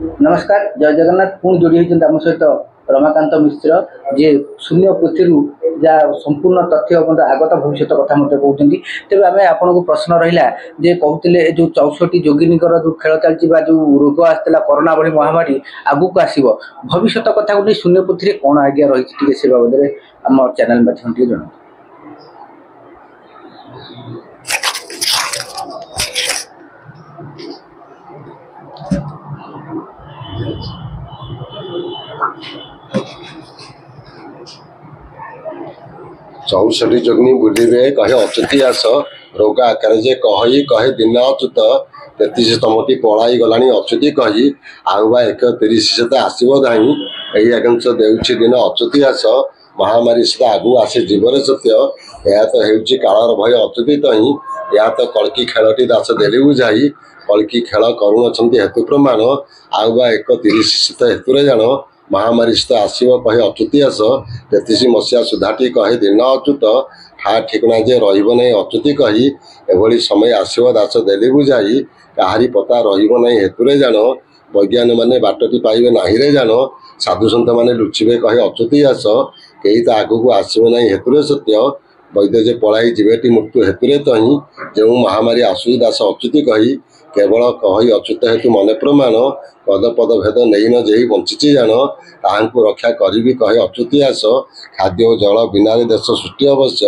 नमस्कार जय जगन्नाथ पुणी जोड़ी होती आम सहित रमाकांत मिश्र जी शून्य पोथी जहाँ संपूर्ण तथ्य आगत भविष्य कथा मत कहते तेज आम आपन को प्रश्न रहा जे कहते जो 64 जोगिनी जो खेल चलती जो रोग आसाला कोरोना भली महामारी आगू को आसो भविष्य कथा को शून्य पोथी कौन आज्ञा रही से बाबद आम चैनल माध्यम जन 64 जोगिनी बुलिबे कहे अच्युति आस रोग आकार जे कही कहे दिन अच्युत 33 तमटी पलाई गलानी अच्युति कही आउबा 31 सहित आसब धाई यही आकांक्ष देउछि दिन अच्युति आस महामारी सहित आगु आसे जीवन सत्य यह तो हेउछि कालर भय अच्युति ही या तो कलकी खेलटी दास देली बुझाई कलकी खेल करुण हेतु प्रमाण आउबा 31 सहित हेतु जान महामारी सहित आसव कहे अच्युति आस 33 मसीहा सुधाटी कहे दिन अच्युत ठा ठिकना जे रही अच्युति कही एभली समय आसव दास देली बुझाई कहारी पता रही हेतु जान वैज्ञान मैंने बाटटी पाइबे नाही रे जान साधु सन्त मैंने लुचिबे कहे अच्युति आस कई तो आगू आसवे ना हेतु सत्य वैद्य जे पढ़ाई जीवेटी मृत्यु हेतु तो ही जो महामारी आसुची दास अच्युति कही केवल कही अच्युत हेतु मन प्रमाण पद पद भेद नहीं न जे बंची जान ताहांकु रक्षा करी कहे अच्युति आस खाद्य और जल बिना देश सृष्टि अवश्य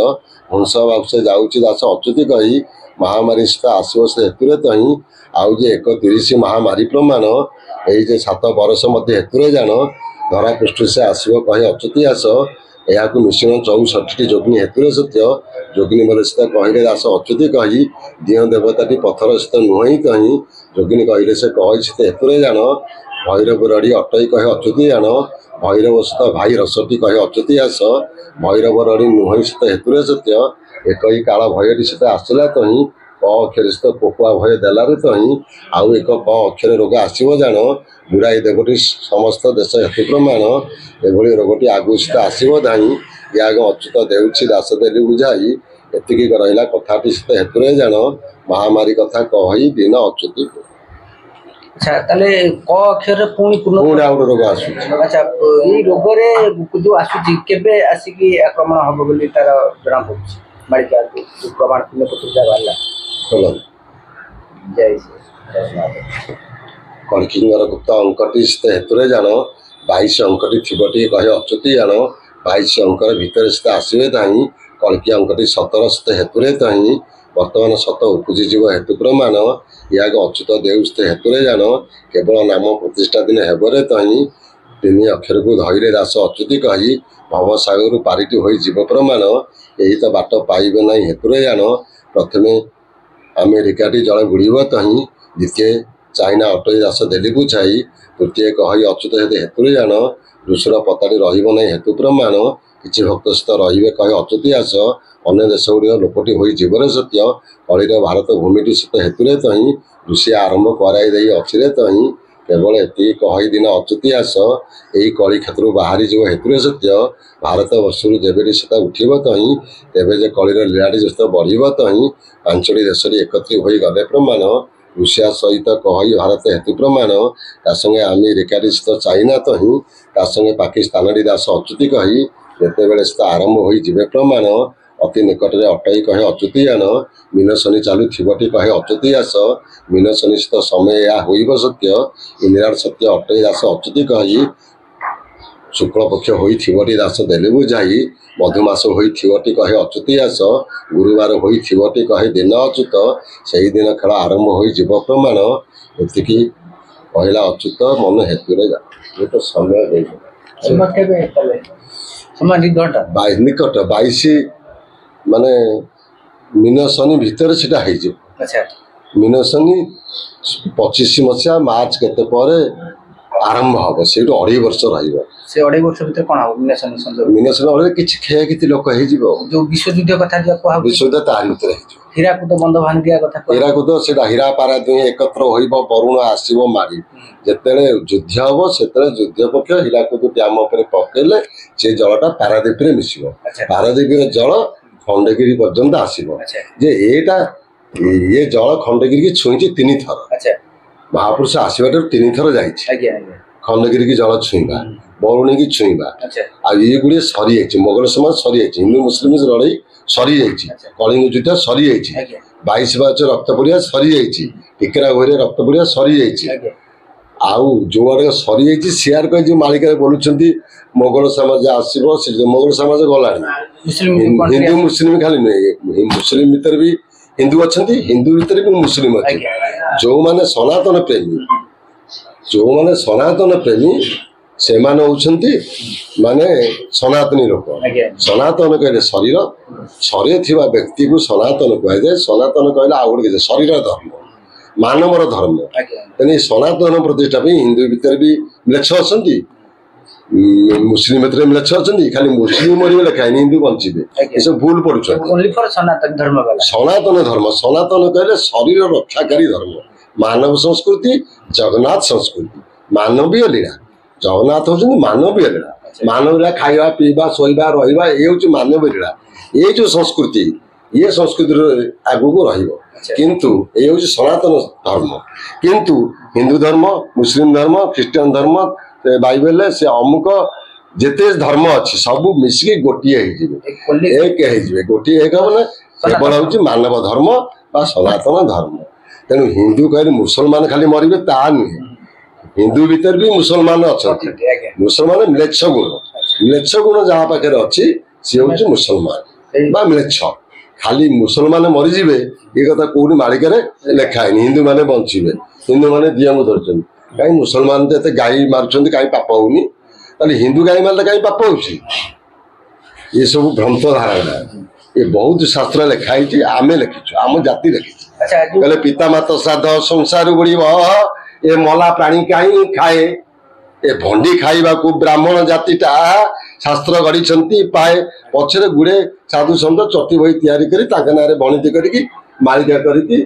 हंस बाबसे जाऊँगी दास अच्युति कही महामारी सहित आसव से हेतु तो ही आउ जे 31 महामारी प्रमाण यही 7 बरस मध्य हेतु जान धरा पृष्ठ से आसव कहे अच्युति आस यह मिश्रण 64 जोगिनी हेतु सत्य जोगिनी मोर सहित कहले दास अच्युति कही दिह देवताटी पथर सहित नुहई कही जोगिनी कहले से कही सहित हेतु जान भैरव रड़ी अटई कहे अच्युति जान भैरव सहित भाई रसटी कहे अच्युति आस भैरव रड़ी नुहई सहित हेतु सत्य एक ही काल भयटी सहित आसला तो ही क अक्षर सहित कोकुआ भय देलारे तो ही आउ एक क अक्षर रोग आसव जान बुढ़ाई देवटी समस्त देश हेतु प्रमाण एभली रोगटी आगु सहित आसव धाई या अच्युत देउछि दास देली बुझाई एतिकी रहा कथाटी सहित हेतु जान महामारी कथा कही दिन अच्युति अच्छा ताले क अक्षर पुणी पूर्ण आउ रोग आसु अच्छा ये रोग रे जो आसुची केबे आसिकी आक्रमण हबो बोली तार जणा पड़छ मारिका जो प्रमाण पुण्य पत्रिका वाला जय श्री कणकिंगर गुप्त अंकटी स्थित हेतु जान 22 अंकटी थिबटी कहे अच्युति जान 22 अंकर भितर स्थित आसवे ताई कणकी अंकटी 17 स्थित हेतु तो ही वर्तमान सत उपजीव हेतु प्रमाण या अच्युत देव स्थित हेतु जान केवल नाम प्रतिष्ठा दिन हेबरे तो ही 3 अक्षर को धैर्य दास अच्युति कही भवसागर पारिटी हो जीव प्रमाण यही तो बाट पाइबे ना हेतु जान प्रथमे अमेरिकाटी जल बुड़ब तो ही द्वितीय चाइना अटई दास देली बुझाई तृतीय कही अच्युत हेतु जान दूसर पताड़ी रही हेतु प्रमाण किसी भक्त सहित रे कहे अच्युति आस अन्य देश गुड़िक लोकटी हो जीवन सत्य कलिर भारत भूमिटी सहित हेतु तो ही ऋषि आरंभ कराई अच्छे तो ही केवल एति कही दिन अच्युति आस यही कली क्षेत्र बाहरी जीव हेतु सत्य भारत वर्षर जेबेटी सहित उठब तो ही तेज जे कलिर लीलाटी सहित बढ़ तो ही 5टी देश एकत्रित हो गले प्रमाण ऋषिया सहित कही भारत हेतु प्रमाण तासंगे अमेरिकाटी सहित चाइना तो ही तासंगे पाकिस्तान दास अच्युति कही जितेबले सहित आरंभ हो जीवे प्रमाण अति निकट में अटई कहे अच्युति जान मीन शनि चालू थिबटी कहे अच्युति आस मीन शनि सहित समय या होइब सत्य इंद्राट सत्य अटई दास अच्युति कही शुक्ल पक्ष होती दास देली बुझाई मधुमास होती कहे अच्युति आस गुरुवार होती कहे दिन अच्युत से दिन खेल आरंभ हो जीव प्रमाण एतिकी कहला अच्युत मन हेतु ये तो समय निकट 22 माने मीन शनि भितर सीटा मीन शनि 25 मसीहा मार्च केते पर आरंभ हम से 2.5 वर्ष रही से 2.5 वर्ष भीतर कौन हम मिनेशन किसी क्षयक्षति लोक जो विश्वयुद्ध कथा विश्वयुद्ध तार भीतर हीराकुद बंध भांगिया कथा हीराकुद से हीरा पारा दुई एकत्र हो बरुण आसव मारी जिते युद्ध हम से युद्ध पक्ष हीराकुद डैम पकेले से जलटा पारादीप मिसिव पारादीप जल खंडगिरी पर्यंत आसव जे एटा ये जल खंडगिरी की छुई 3 थर महापुरुष आसवाटर 3 थर जाइए खंडगिरी की जल छुईवा बरुणी की छुईवा ये गुड़े सरी जाइए मोगल समाज सरी जाइए हिंदू मुस्लिम लड़ाई सरी जाइए कलिंग युद्ध सरी जाइए 22 रक्त पड़िया सरी जाइए टिकेरा घोरे रक्त पड़िया सरी जाइए आउ जो आड़ सरी जाइए सीआर कह मालिका बोलुंट मोगल समाज आसो मोगल समाज गला हिंदू मुस्लिम खाली नुहे मुस्लिम भितर भी हिंदू अच्छा हिंदू भितर भी मुस्लिम अच्छा जो माने सनातन प्रेमी से माने सनातनी लोक सनातन कहले शरीर शरीर थिबा व्यक्ति को सनातन कहुए सनातन कहले आउ गोटे शरीर धर्म मानवर धर्म तेनाली सनातन प्रतिष्ठा हिंदू भितर भी म्लेच्छ अच्छा मुस्लिम भितर म्लेच्छ अच्छा खाली मुस्लिम मरवे लेखाए हिंदू बचे ये सब भूल पड़ुं सनातन धर्म सनातन कहले शरीर रक्षाकारी धर्म मानव संस्कृति जगन्नाथ संस्कृति मानवीय लीला जगन्नाथ होती मानवीय लीला मानव लीला खाଇବା पीवा शोवा रहा ये हूँ मानवीय लीला ये जो संस्कृति ये संस्कृति आगू रहिबो किंतु ये हूँ सनातन धर्म किंतु हिंदू धर्म मुस्लिम धर्म ख्रीस्टान धर्म बाइबल से अमुक जिते धर्म अच्छी सब मिसिक गोटे एक गोटे एक हम केवल हूँ मानव धर्म बा सनातन धर्म तेणु हिंदू कहले मुसलमान खाली मरबे ता नुहे हिंदू भीतर भी मुसलमान अच्छा मुसलमान म्लेच्छ गुण जहाँ पाखे अच्छी सी हूँ मुसलमान बा म्लेच्छ खाली मुसलमान मरीजे ये कथा कौन मालिका लेखाए हिंदू मैंने बचे हिंदू मैंने दिया धरते कहीं मुसलमान तो गाई मार्च कहीं पाप होनी हिंदू गाई मारे कहीं पाप हो ये सब भ्रंत धारणा ये बहुत शास्त्र लिखाई आम लिखीचु आम जाति लिखी कहले पिता माता श्राद्ध संसार बुड़ ए मला प्राणी कहीं खाए ए भंडी खाइबा को ब्राह्मण जातिटा शास्त्र गढ़ी पाए पछरे गुड़े साधु सन्त चटी बही तैयारी ना बणिती करके मालिका करके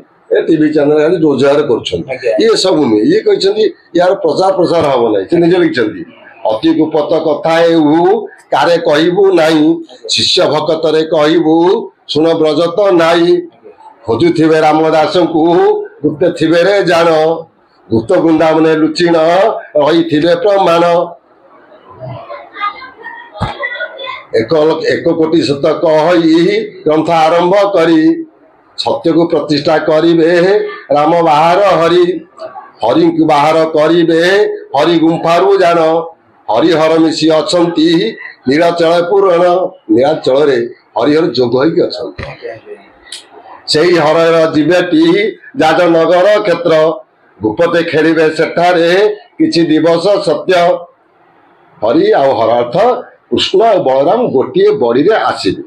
टीवी चैनल रोजगार कर सब नुहे ये कहते यार प्रचार प्रसार हम ना से निजे लिखिं अति गुपत कथा कारे कहबू नाई शिष्य भक्त कहबू शुण ब्रजत नाई खोजुवे रामदास को गुप्त थिबे रे जान गुप्त वृंदावन लुचिण रही प्रमाण एक कोटि सत कही ग्रंथ आरंभ करी सत्य को प्रतिष्ठा करिवे राम बाहर हरि हरि को बाहर करिवे हरि गुंफारू जान हरिहर मिशी अछंती नीलाचल पुराण नीलाचल रे हरिहर जोग होइके अछंती सेही हरर जीवेटी जाजनगर क्षेत्र गुपते खेलिबे सेठारे किछि दिवस सत्य हरि आ हरार्थ कृष्ण और बलराम गोटे बड़ी रे आसिबे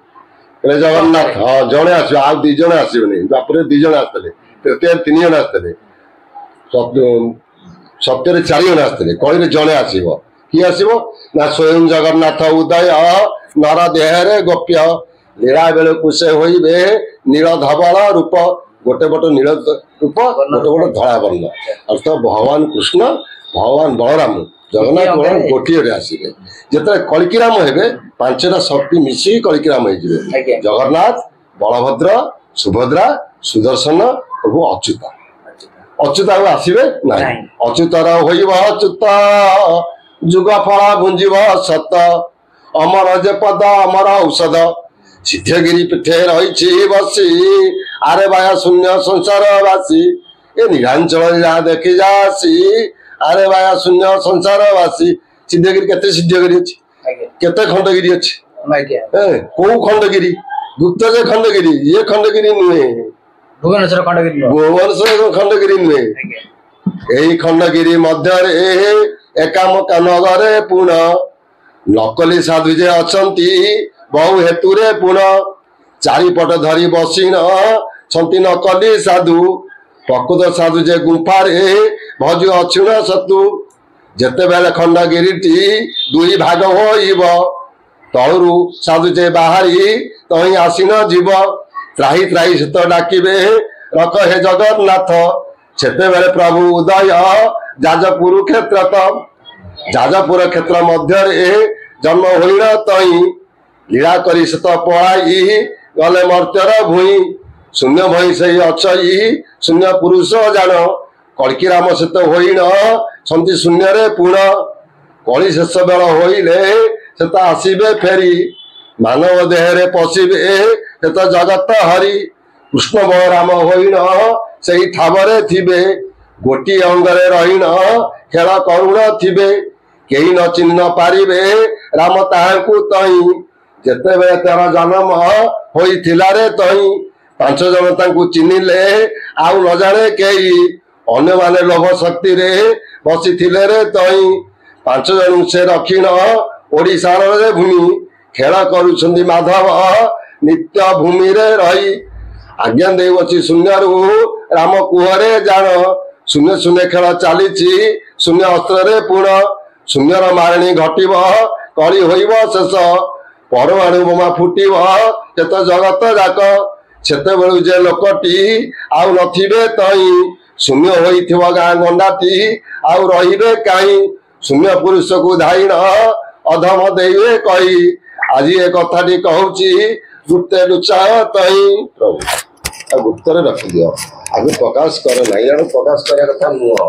जगन्नाथ हाँ जड़े आस दी जन आसबे बापर 2 जन आसते तृतीय 3 जन आसते सत्य 4 जन आसते कहीं जड़े आसब किए आसब ना स्वयं जगन्नाथ उदय नर देहरे गोप्य लीला बेल कुशे होइबे नील धवल रूप गोटे बट नील रूप गोटे बट धड़ा वर्ण अर्थात भगवान कृष्ण भगवान बलराम जगन्नाथ बलराम गोटे आसबे जिते कलिकीराम हे 5टा शक्ति मिसी कलिकीराम हो जगन्नाथ बलभद्र सुभद्रा सुदर्शन और अच्युत अच्युत आसबे ना अच्युतर अच्युत जुग फला भुंजीव सत अमर जे पद अमर औषध सिद्धगिरी पीठे रही बसी आरे बाया शून्य संसार बासी ए नीलांचल जा देखी जासी आरे बाया शून्य संसार बासी सिद्धगिरी केते सिद्धगिरी अछि केते खंडगिरी अछि को खंडगिरी गुप्त जे खंडगिरी ये खंडगिरी नुहे भुवनेश्वर खंडगिरी नुहे एही खंडगिरी मध्य एकामका नगरे पुण नकली साधु जे अछंती बहु हेतु रे पुण चारिपट धरी बसीन छंती नकली साधु प्रकृत साधु जे गुंफारे भज अक्षुण सतु जेते बेले खंडगिरी 2 भाग होइब तळरू साधु जे बाहरी तही आसीन जीव त्राही त्राही सत डाकिबे रख हे जगन्नाथ सेते बेले प्रभु उदय जाजपुर क्षेत्र जाजपुर क्षेत्र मध्य जन्म होइल तई लीला करी सत पढ़ाई गले मर्त्यर भूई शून्य भई से अच्छी शून्य पुरुष जान କଳ୍କି ରାମ ସେତ ହୋଇଣ ସନ୍ତି ଶୂନ୍ୟରେ ପୁଣ କଳି ଶେଷ ବେଳ ହୋଇଲେ ସେତ ଆସିବେ ଫେରି ମାନବ ଦେହରେ ପଶିବେ ସେତ ଜଗତ ହରି କୃଷ୍ଣ ବଳରାମ ହୋଇଣ ସେଇ ଠାବରେ ଥିବେ ଗୋଟିଏ ଅଙ୍ଗରେ ରହିଣ ଖେଳ କରୁଣ ଥିବେ କେହି ନ ଚିହ୍ନ ପାରିବେ ରାମ ତାହାଙ୍କୁ ତହିଁ ଯେତେବେଳେ ତେର ଜନ୍ମ ହୋଇଥିଲା ରେ ତହିଁ 5 ଜଣ ତାଙ୍କୁ ଚିହ୍ନିଲେ ଆଉ ନ ଜାଣେ କେହି ଅନ୍ୟମାନେ ଲୋଭ ଶକ୍ତିରେ ବସିଥିଲେ ରେ ତହିଁ 5 ଜଣଙ୍କୁ ସେ ରଖିଣ ଓଡ଼ିଶାର ଭୂମି ଖେଳ କରୁଛନ୍ତି ମାଧବ ନିତ୍ୟ ଭୂମିରେ ରହି ଆଜ୍ଞା ଦେଉଅଛି ଶୂନ୍ୟରୁ ରାମ କୁହରେ ଜାଣ ଶୂନ୍ୟ ଶୂନ୍ୟ ଖେଳ ଚାଲିଛି ଶୂନ୍ୟ ଅସ୍ତ୍ରରେ ପୁଣ ଶୂନ୍ୟର ମାରିଣୀ ଘଟିବ କଳି ହୋଇବ ଶେଷ ପରମାଣୁ ବୋମା ଫୁଟିବ କେତେ ଜଗତ ଯାକ ସେତେବେଳୁ ଯେ ଲୋକଟି ଆଉ ନଥିବେ ତହିଁ ଶୂନ୍ୟ ହୋଇଥିବ ଗାଁ ଗଣ୍ଡାଟି ଆଉ ରହିବେ କାହିଁ ଶୂନ୍ୟ ପୁରୁଷକୁ ଧାଇଣ ଅଧମ ଦେବେ କହି ଆଜି ଏ କଥାଟି କହୁଛି ଗୁପ୍ତେ ଲୁଚାଅ ତହିଁ ପ୍ରଭୁ ଆଉ ଗୁପ୍ତରେ ରଖିଦିଅ ଆଗକୁ ପ୍ରକାଶ କର ନାହିଁ ଆଡୁ ପ୍ରକାଶ କରିବା କଥା ନୁହଁ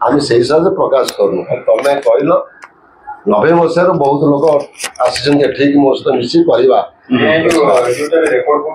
ଆମେ ସେଇ ହିସାବରେ ପ୍ରକାଶ କରୁନୁ ତମେ କହିଲ 90 ମସିହାରୁ ବହୁତ ଲୋକ ଆସିଛନ୍ତି ଏଠିକି ମୋ ସହିତ ମିଶି କରିବା